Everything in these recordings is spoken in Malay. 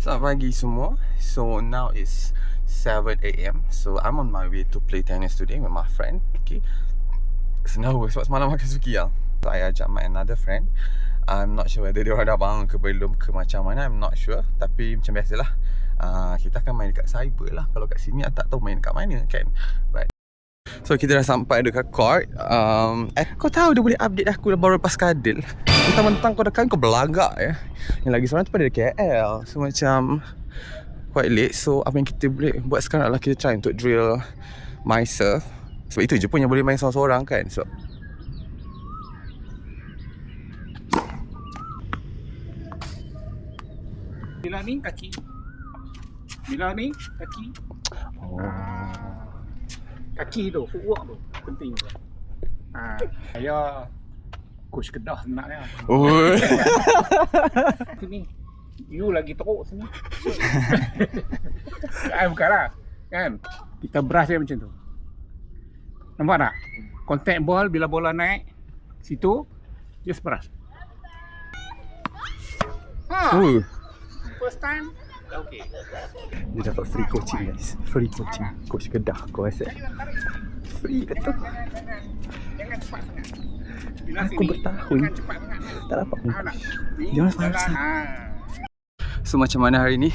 Selamat pagi semua. So now is 7 AM. So I'm on my way to play tennis today with my friend. Okay. Senang sebab semalam makan suki lah. So I ajak my another friend. I'm not sure whether dia orang dah bangun ke belum ke macam mana. I'm not sure. Tapi macam biasalah, kita akan main dekat cyber lah. Kalau kat sini I tak tahu main dekat mana kan. But so kita dah sampai dekat court. Kau tahu dia boleh update aku baru lepas kadil. Mentang-mentang kau dah kan kau berlagak ya. Yang lagi seorang tu pada KL. So macam quite late. So apa yang kita boleh buat sekarang adalah kita try untuk drill my serve. Sebab itu je pun yang boleh main seorang-seorang kan. So bila ni kaki. Bila ni kaki. Kaki tu, footwork tu penting tu. Saya coach Kedah sebenarnya. oh. Sini. You lagi teruk sini. Bukanlah. Kan? Kita brush dia macam tu. Nampak tak? Contact ball bila bola naik situ, just brush. First time. Okay. Dia dapat free coaching guys. Free coaching. Coach Kedah kau rasa. Free ke tu? Jangan cepat sangat. Aku bertahun tak dapat pun. Jangan salah. So macam mana hari ni?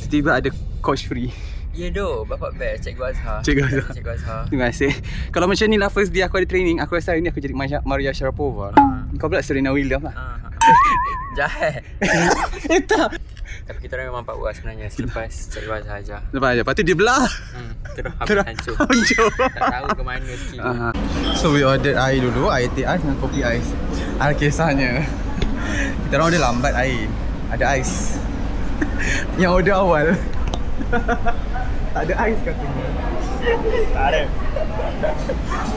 Tiba ada coach free. Ya doh, bapak best Cikgu Azhar. Cikgu Azhar. Cikgu Azhar. Terima kasih. Kalau macam ni lah first day aku ada training, aku rasa hari ni aku jadi Maria Sharapova. Kau pula Serena Williams lah. Jahat. Tak. Tapi kita orang memang 4 buah sebenarnya selepas Cikgu Azhar ajar. Lepas aja. Lepas tu dia belah. Terus hancur. Tak tahu ke mana skill. So we ordered air dulu, air teh ais dengan kopi ais. Kisahnya kita orang order lambat air. Ada ais. Yang order awal tak ada ais katanya. Tak ada.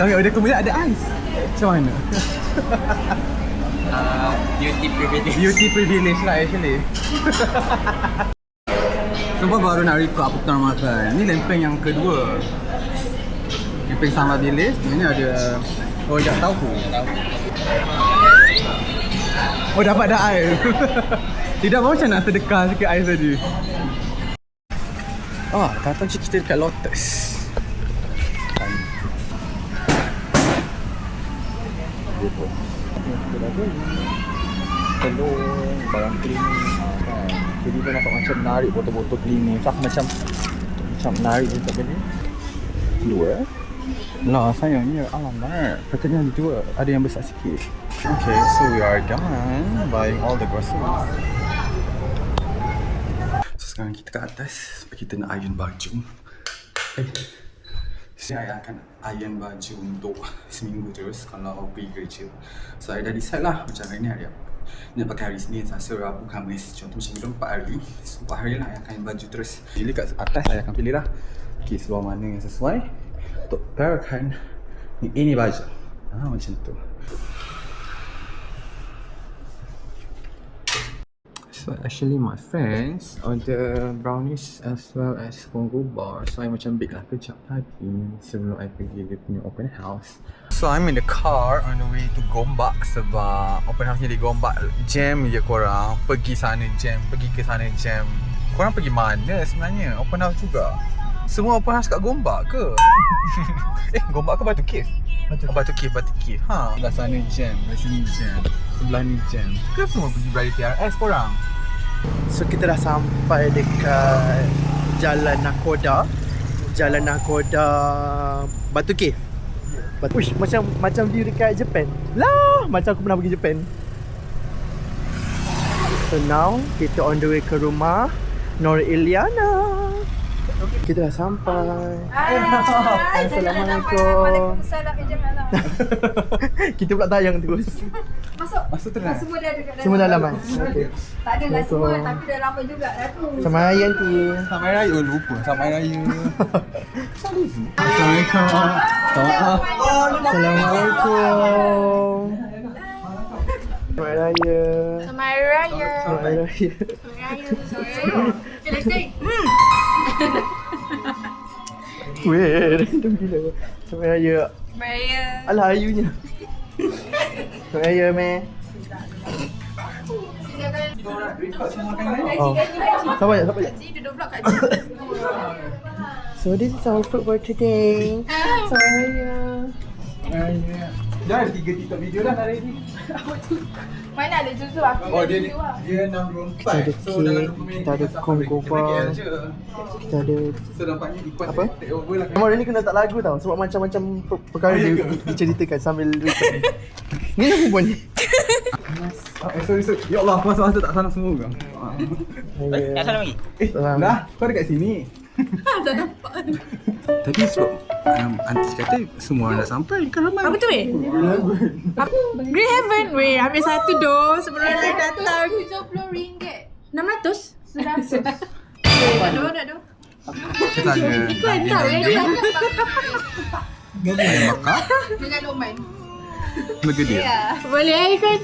Kami order kemudian ada ais. Macam mana? Beauty privilege. Beauty privilege lah actually. Sumpah baru nak record apa kita makan. Ni lempeng yang kedua. Lempeng sambal bilis. Ini ada rojak tauhu. Oh dapat dah air. Tidak mahu macam nak sedekah sikit air tadi. Kata macam kita dekat Lotus. Telur, barang cleaning kan. Jadi dia nampak macam menarik botol-botol cleaning. So aku macam menarik je tak benda. Dua lah sayangnya, alamak. Katanya dua, ada yang besar sikit. Okay, so we are done buying all the groceries. So sekarang kita ke atas sebab kita nak iron baju. Saya akan iron baju untuk seminggu terus kalau pergi kerja. So I dah decide lah macam hari ni hari apa. Ni pakai hari Senin, Selasa, Rabu, Khamis. Contoh macam itu 4 hari. So 4 hari lah I akan baju terus. Jadi kat atas saya akan pilih lah seluar mana yang sesuai untuk pairkan ini baju. Macam tu. So actually my friends order brownies as well as Pongo bar. So I macam bake lah kejap tadi sebelum I pergi dia punya open house. So I'm in the car on the way to Gombak sebab open house ni di Gombak. Jam je korang, pergi sana jam, pergi ke sana jam. Korang pergi mana sebenarnya? Open house juga. Semua open house kat Gombak ke? Gombak ke Batu Cave? Batu Cave. Sebelah sana jam, sebelah sini jam, sebelah ni jam. Ke semua pergi berada TRS korang? So kita dah sampai dekat Jalan Nakoda Batu Cave. Uish, macam view dekat Japan. Lah, macam aku pernah pergi Japan. So now kita on the way ke rumah Nur Iliana. Kita dah sampai. Assalamualaikum. Waalaikumsalam. Kita pula tayang terus. Masuk terus. Semua dah dekat dalam. Semua dalam kan? Okey. Tak adalah semua tapi dah lama juga dah tu. Selamat Raya nanti. Selamat Raya. Lupa Selamat Raya. Assalamualaikum. Assalamualaikum. Selamat Raya. Selamat Raya. Selamat Raya. Okay, let's take. Weh, random gila. Selamat Raya. Selamat Raya. Alah ayunya. Selamat Raya, meh. Oh. Sabar je, sabar je. Cik duduk vlog kat So this is our food for today. Saya. Dah ada 3 TikTok video dah hari ni. Mana ada susu aku. Oh dia 624. Kita ada So dalam 20 cake, minit kita ada kongkoba, kita ada So dampaknya ikut apa? take over lah. Memang hari ni kena tak lagu tau sebab macam-macam perkara diceritakan sambil record. Ni apa buat ni? Sorry. Ya Allah, masa tak salah semua ke? Tak salah lagi. Dah, kau dekat sini. Tak nampak. Tadi sebab aunty kata semua orang dah sampai kan ramai. Apa tu weh? Green Heaven weh. Ambil satu doh sebelum orang datang. RM70. 600? Sudah. Tak ada. Kita ada Ikut tak weh. ayam bakar, Dengan Loman. bergedil. Boleh ikut.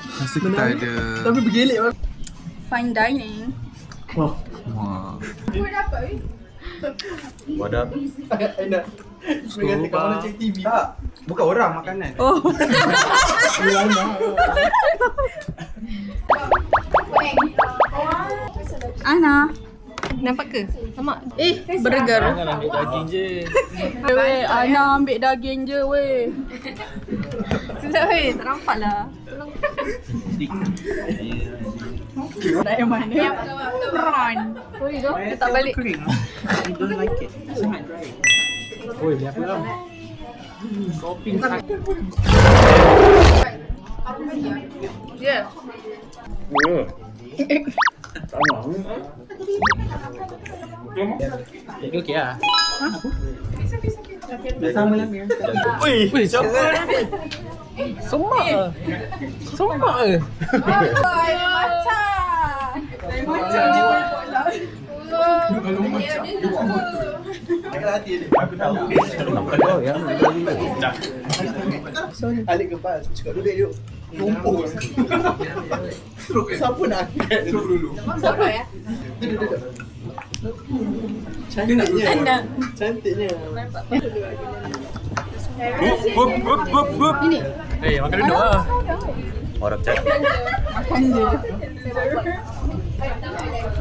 Lepas tu kita ada Tapi bergelik lah. Fine dining. Oh. wah, Apa dapat weh? wadah. Aina. Sebenarnya kat mana cek TV? Tak, bukan orang makanan. Oh. Ana. Nampak ke? Nampak? Burger. Jangan ambil daging je. Weh, Ana ambil daging je weh. Sudah weh, tak nampak lah. Nak yang mana? Yang prawn. Sorry tu, letak balik. I don't like it. Sangat dry. Oi, dia apa tau? Shopping kat Ya. Jadi okey lah. Sama lah ni. Wih, siapa? Semak ke? Semak ke? Oh ya. Alik kepal, cakap duduk. Tumpuk. Siapa nak angkat? Suruh dulu. Siapa ya? Duduk. Cantiknya. Cantiknya. Ini. Eh, makan duduk lah. Orang cakap. Makan je.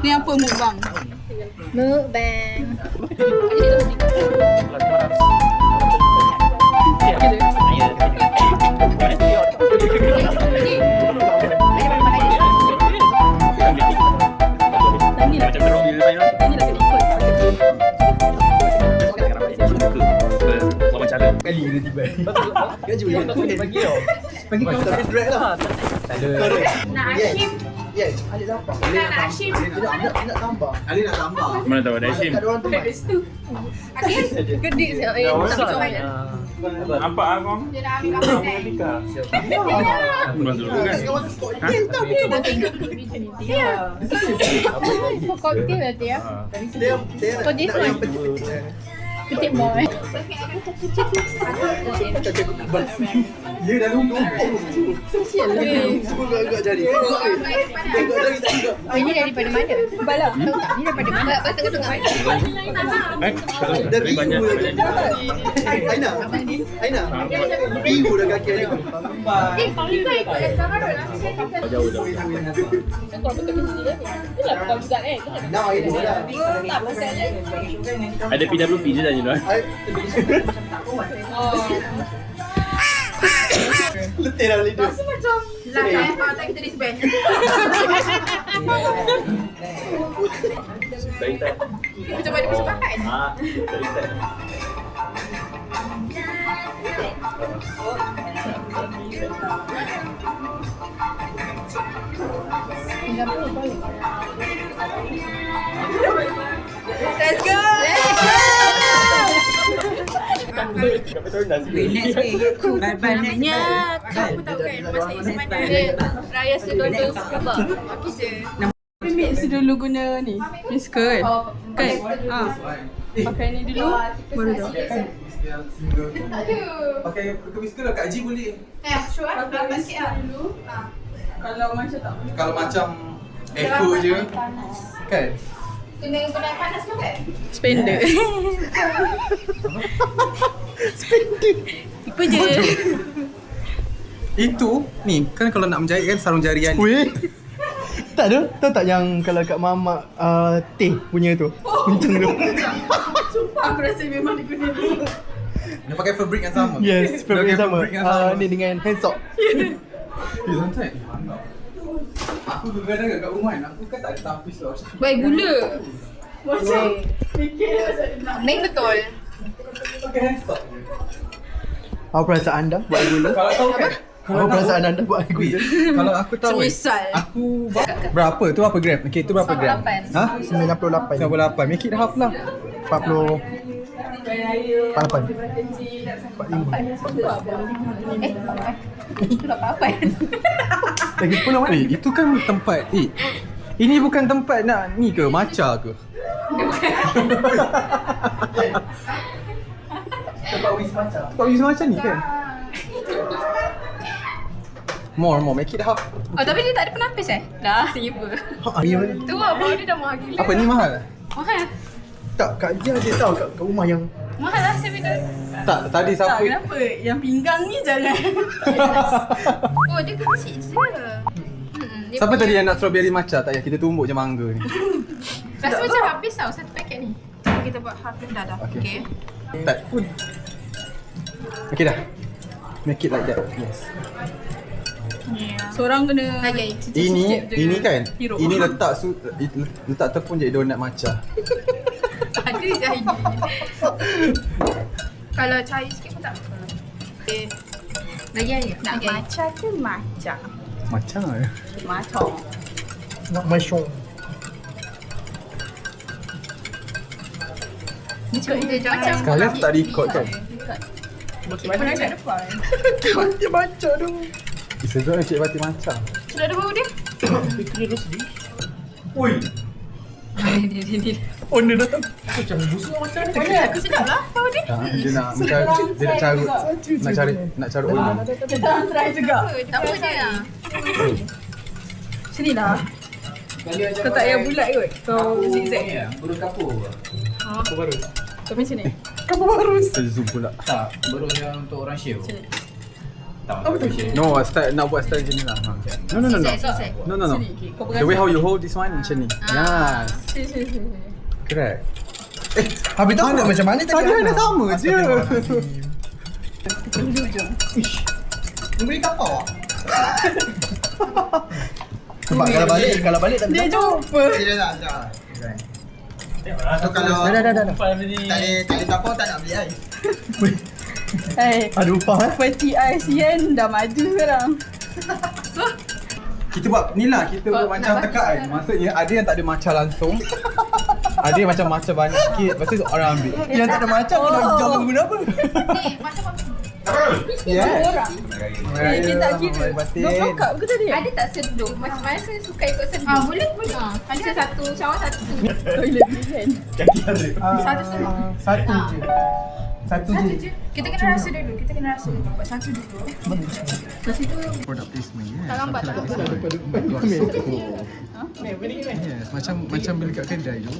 Ni apa mukbang? Mukbang. Kali kena tiba. Kan je boleh. Pagi tau. Pagi kau tapi drag lah. Nak Hashim. Yes, Alik tambah. Nak Hashim. Nak tambah. Ali nak tambah. Mana tahu ada Hashim. Kat orang tu. Akhir gedik siap. Tak macam mana. Nampak lah kong? Dia nak ambil makanan. Bukan dulu kan? Ya. Cocktail nanti ya. Dia Kau this one? Petik boy. Dia dah lupa. semua agak jari. Tengok jari tak juga. Oh, ini daripada mana? Bala. Tahu tak? Ini daripada mana? Tengok-tengok. Dari banyak. ibu lagi. Aina. Ibu dah kaki ni. Kalau kita ikut yang sekarang lah. Jauh. Kalau betul ke sini itulah kau juga kan. Nak ibu dah. Tak masalahnya. Ada PWP je dah je dah. Oh. Letih dah lidah. Rasa macam lah tak kita disband. Macam mana persembahan? Let's go! Maknanya kamu tahu kan masa Isman ada Raya Sedulur Scuba. Okey je. Mix dulu guna ni skirt kan? Pakai ni dulu baru dah. Pakai whisker lah Kak Haji boleh. Sure ah. Ambil sikit ah. Kalau macam tak Kalau macam effort je kan. Kena guna panas ke kan? spender. Apa je? Itu ni kan kalau nak menjahit kan sarung jari Ali. Weh. Tak ada? Tahu tak yang kalau kat mamak teh punya tu? Kencang tu. Aku rasa memang dia guna ni. Dia pakai fabric yang sama. Yes, Dia pakai fabric sama. fabric yang sama. Ni dengan hand sock. Santai. Aku kadang-kadang kat rumah kan, aku kan tak ada tapis tau. Baik gula. Macam Neng betul. Pakai handstock. Apa perasaan anda buat air gula? Kalau tahu kan, Apa perasaan anda buat air gula? kalau aku tahu Semisal. aku berapa tu, berapa gram? Okay, tu berapa gram? 98. Ha? 98. 98. Make it half lah. 40. 48. 45. Itu tak apa-apa. Lagi 10 mana? Itu kan tempat. Ini bukan tempat nak ni ke? Matcha ke? Tempat wisma macam. Tempat wisma macam ni kan? More. Make it half. Oh, tapi dia tak ada penapis Dah, tiba. Ya mana? Tu lah, bau dia dah mahal gila. Apa ni mahal? Mahal. Tak, Kak Jia dia tahu kat rumah yang Mahal lah $7. Tak, tadi tak, siapa? kenapa? Yang pinggang ni jangan. Oh, dia kecil je. Dia Siapa punya- tadi yang nak strawberry matcha? Tak payah, kita tumbuk je mangga ni. Rasa macam habis tau satu paket ni. Cuba kita buat half dah. Okay. Okay. Tak. Okay dah. Make it like that. Yes. Seorang kena Okay. Ini kan. Hirup. Ini letak tepung je donat matcha. Ada je idea. Kalau cair sikit pun tak apa. Okay. Lagi air? nak Okay. matcha ke matcha? Matcha. Matcha. nak mushroom. Macam Sekali aku tak record kan. Mana kat depan? Dia baca tu. It's a good cik Fatih matcha. Sudah ada bau dia? Oi. Dia. Oh, dia datang. Aku sedap lah bau dia. Dia nak carut. Nak carut onion. Kita try juga. Tak apa dia. Sini lah. Kau tak payah bulat kot. Kau zigzag. Burung kapur. Kau macam ni. Kita zoom pula. Tak, burung yang untuk orang show. Tak, No, nak buat style macam ni lah. No. Zigzag. No. Sini. Okay, kau The way how you hold this one macam ni. Yes. Sini. Correct. Habis tahu nak macam mana Tadi ada sama je. Beri kapau ah. Sebab kalau balik tak Dia jumpa. Dia dah. So kalau dah. Tak boleh kapau tak nak beli ais. Ada upah Peti ais Yen dah maju sekarang. Kita buat ni lah, kita buat macam tekaan. Maksudnya ada yang tak ada matcha langsung. Ada yang macam matcha banyak sikit, lepas tu orang ambil. Yang tak ada macam kena jual guna apa? Ni, macam apa? Yes. Dia tak kira. 20 cup ke tadi? Ada tak seduh? Macam mana saya suka ikut seduh? Boleh. Ada satu, cawan satu. Toilet kan. Satu seduh. Satu je. Kita kena rasa dulu. Buat satu dulu. Lepas itu Product placement. Yes. tak lambat tak lambat. Yes, macam beli kat kedai tu.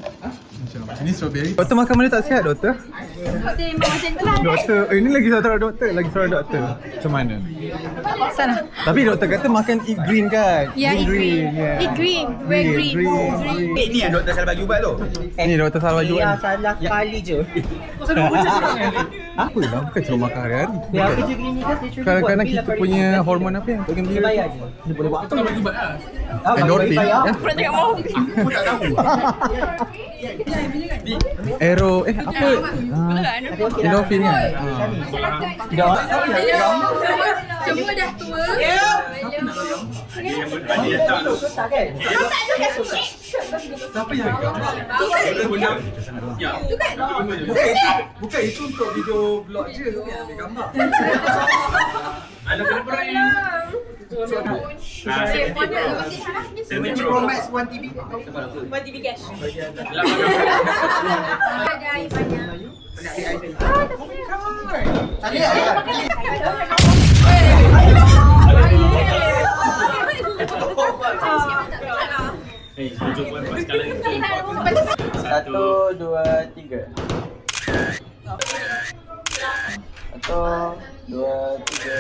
Macam ini strawberry. Doktor makan benda tak sihat, doktor? Doktor memang macam tu lah. Doktor, ini lagi seorang doktor, Macam mana? Sana. Tapi doktor kata makan eat green kan? Ya, eat green. Yeah. Eat green. Wear green. Ni yang doktor salah bagi ubat tu. Ni doktor salah jual. Salah kali je. Apa lah, bukan cuma makan hari-hari. Dia kerja klinik kan dia Kadang-kadang kita punya hormon apa yang gembira? bayar je. Dia boleh buat apa? Bagi ubat lah. Endorphin. Pernah cakap mau. Aku tak tahu. Aero, apa? Endorphin kan? Semua dah tua. Siapa yang Bukan itu untuk video vlog je. Yang ambil gambar. Ada kena perai. Pro Max 1 TB. Ada air banyak. Satu, dua, tiga. Satu, dua, tiga.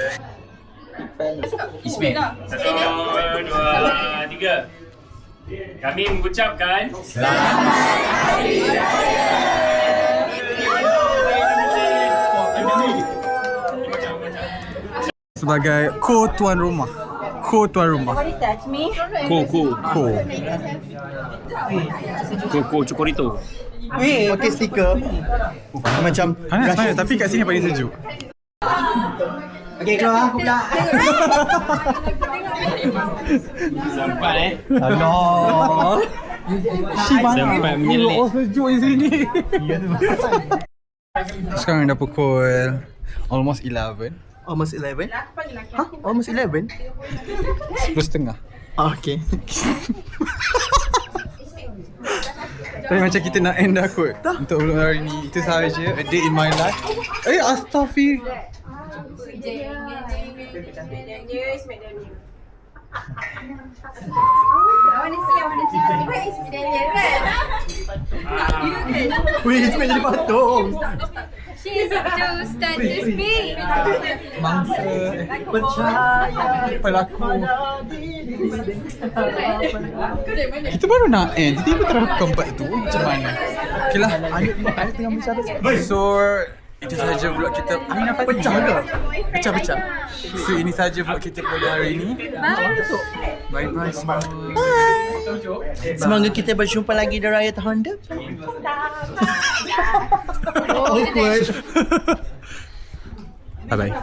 Ismail. 1, 2, 3. Kami mengucapkan sebagai ko-tuan rumah. Ko-tuan rumah. Koko Chocorito. Pakai stiker. Macam Panas, tapi kat sini paling sejuk. Okay, keluar aku pula. Sampai Allah. Sampai menyelit. Sejuk di sini. Sekarang dah pukul almost 11. Almost 11? Hah? Almost 11? 10.30. Okay. Tapi macam kita nak end dah kot. Untuk vlog hari ni. Itu sahaja. A day in my life. Astaghfir. Weh, Ismail jadi patung. She's to start to speak. Mangsa. Percaya Pelakon. Kita baru nak end. Tiba-tiba terakam part tu. Macam mana? Okay lah. Ada tengah bicara. So, itu sahaja vlog kita. Pecah ke? Pecah-pecah. So, ini sahaja vlog kita pada hari ini. Bye-bye semua. Semoga kita berjumpa lagi di Raya tahun depan. Awkward. Bye-bye.